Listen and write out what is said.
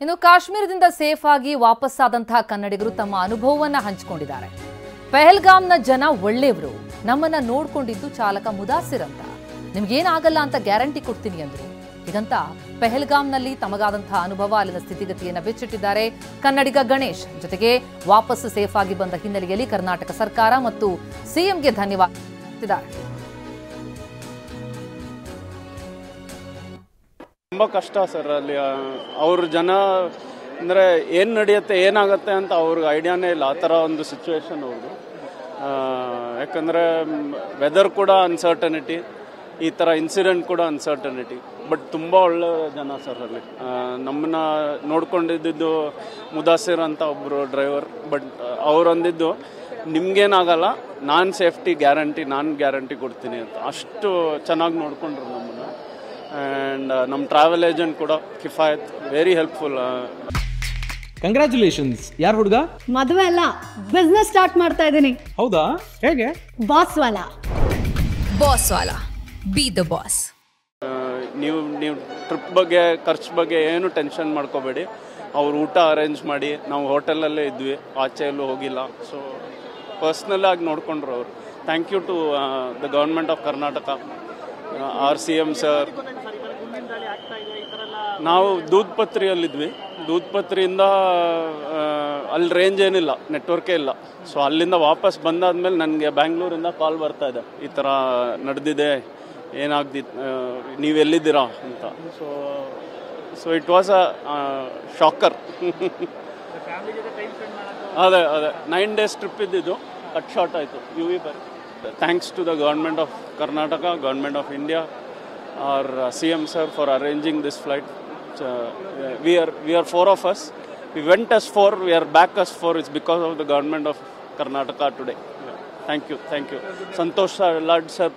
ಇನ್ನು ಕಾಶ್ಮೀರದಿಂದ ಸೇಫ್ ಆಗಿ ವಾಪಸ್ಸಾದಂತಹ ಕನ್ನಡಿಗರು ತಮ್ಮ ಅನುಭವವನ್ನ ಹಂಚಿಕೊಂಡಿದ್ದಾರೆ. ಪಹಲ್ಗಾಮ್ನ ಜನ ಒಳ್ಳೆಯವರು, ನಮ್ಮನ್ನ ನೋಡ್ಕೊಂಡಿದ್ದು ಚಾಲಕ ಮುದಾಸಿರ್ ಅಂತ, ನಿಮ್ಗೇನಾಗಲ್ಲ ಅಂತ ಗ್ಯಾರಂಟಿ ಕೊಡ್ತೀನಿ ಅಂದ್ರು. ಇದಂತ ಪಹಲ್ಗಾಮ್ನಲ್ಲಿ ತಮಗಾದಂತಹ ಅನುಭವ, ಅಲ್ಲಿನ ಸ್ಥಿತಿಗತಿಯನ್ನ ಬಿಚ್ಚಿಟ್ಟಿದ್ದಾರೆ ಕನ್ನಡಿಗ ಗಣೇಶ್. ಜೊತೆಗೆ ವಾಪಸ್ ಸೇಫ್ ಆಗಿ ಬಂದ ಹಿನ್ನೆಲೆಯಲ್ಲಿ ಕರ್ನಾಟಕ ಸರ್ಕಾರ ಮತ್ತು ಸಿಎಂಗೆ ಧನ್ಯವಾದ. ತುಂಬ ಕಷ್ಟ ಸರ್. ಅಲ್ಲಿ ಅವ್ರ ಜನ ಅಂದರೆ ಏನು ನಡೆಯುತ್ತೆ ಏನಾಗುತ್ತೆ ಅಂತ ಅವ್ರಿಗೆ ಐಡಿಯಾನೇ ಇಲ್ಲ. ಆ ಥರ ಒಂದು ಸಿಚುವೇಶನ್ ಅವ್ರದ್ದು. ಯಾಕಂದರೆ ವೆದರ್ ಕೂಡ ಅನ್ಸರ್ಟನಿಟಿ, ಈ ಥರ ಇನ್ಸಿಡೆಂಟ್ ಕೂಡ ಅನ್ಸರ್ಟನಿಟಿ. ಬಟ್ ತುಂಬ ಒಳ್ಳೆ ಜನ ಸರ್ ಅಲ್ಲಿ. ನಮ್ಮನ್ನ ನೋಡ್ಕೊಂಡಿದ್ದು ಮುದಾಸಿರ್ ಅಂತ ಒಬ್ಬರು ಡ್ರೈವರ್. ಬಟ್ ಅವ್ರು ಅಂದಿದ್ದು ನಿಮ್ಗೇನಾಗಲ್ಲ, ನಾನು ಸೇಫ್ಟಿ ಗ್ಯಾರಂಟಿ ಕೊಡ್ತೀನಿ ಅಂತ. ಅಷ್ಟು ಚೆನ್ನಾಗಿ ನೋಡ್ಕೊಂಡ್ರು ನಮ್ಮನ್ನು. ಆ್ಯಂಡ್ ನಮ್ಮ ಟ್ರಾವೆಲ್ ಏಜೆಂಟ್ ಕೂಡ ಕಿಫಾಯತ್, ವೆರಿ ಹೆಲ್ಪ್ಫುಲ್. ಕಂಗ್ರ್ಯಾಚುಲೇಷನ್ಸ್. ಯಾರು ಹುಡುಗ? ಮದುವೆ ಅಲ್ಲ, ಬಿಸ್ನೆಸ್ ಸ್ಟಾರ್ಟ್ ಮಾಡ್ತಾ ಇದ್ದೀನಿ. ಹೌದಾ? ಹೇಗೆ? Boss Vala B the boss. ನೀವು ಟ್ರಿಪ್ ಬಗ್ಗೆ, ಖರ್ಚು ಬಗ್ಗೆ ಏನು ಟೆನ್ಷನ್ ಮಾಡ್ಕೋಬೇಡಿ. ಅವ್ರು ಊಟ ಅರೇಂಜ್ ಮಾಡಿ, ನಾವು ಹೋಟೆಲಲ್ಲೇ ಇದ್ವಿ, ಆಚೆ ಎಲ್ಲೂ ಹೋಗಿಲ್ಲ. ಸೊ ಪರ್ಸ್ನಲ್ ಆಗಿ ನೋಡ್ಕೊಂಡ್ರು ಅವರು. Thank you to the government of Karnataka, our C M sir. ನಾವು ದೂದ್ಪತ್ರಿಯಲ್ಲಿದ್ವಿ. ದೂದ್ಪತ್ರಿಯಿಂದ ಅಲ್ಲಿ ರೇಂಜ್ ಏನಿಲ್ಲ, ನೆಟ್ವರ್ಕೇ ಇಲ್ಲ. ಸೊ ಅಲ್ಲಿಂದ ವಾಪಸ್ ಬಂದಾದ್ಮೇಲೆ ನನಗೆ ಬ್ಯಾಂಗ್ಳೂರಿಂದ ಕಾಲ್ ಬರ್ತಾ ಇದೆ, ಈ ಥರ ನಡೆದಿದೆ, ಏನಾಗ್ದಿತ್ತು, ನೀವೆಲ್ಲಿದ್ದೀರಾ ಅಂತ. So it was a shocker. ಅದೇ 9 days ಟ್ರಿಪ್ ಇದ್ದಿದ್ದು, ಕಟ್ ಶಾರ್ಟ್ ಆಯಿತು. Thanks to the government of Karnataka, government of India, our CM sir for arranging this flight. We are 4 of us. We went as 4, we are back as 4. It's because of the government of Karnataka today. Thank you. Santosh Lad sir.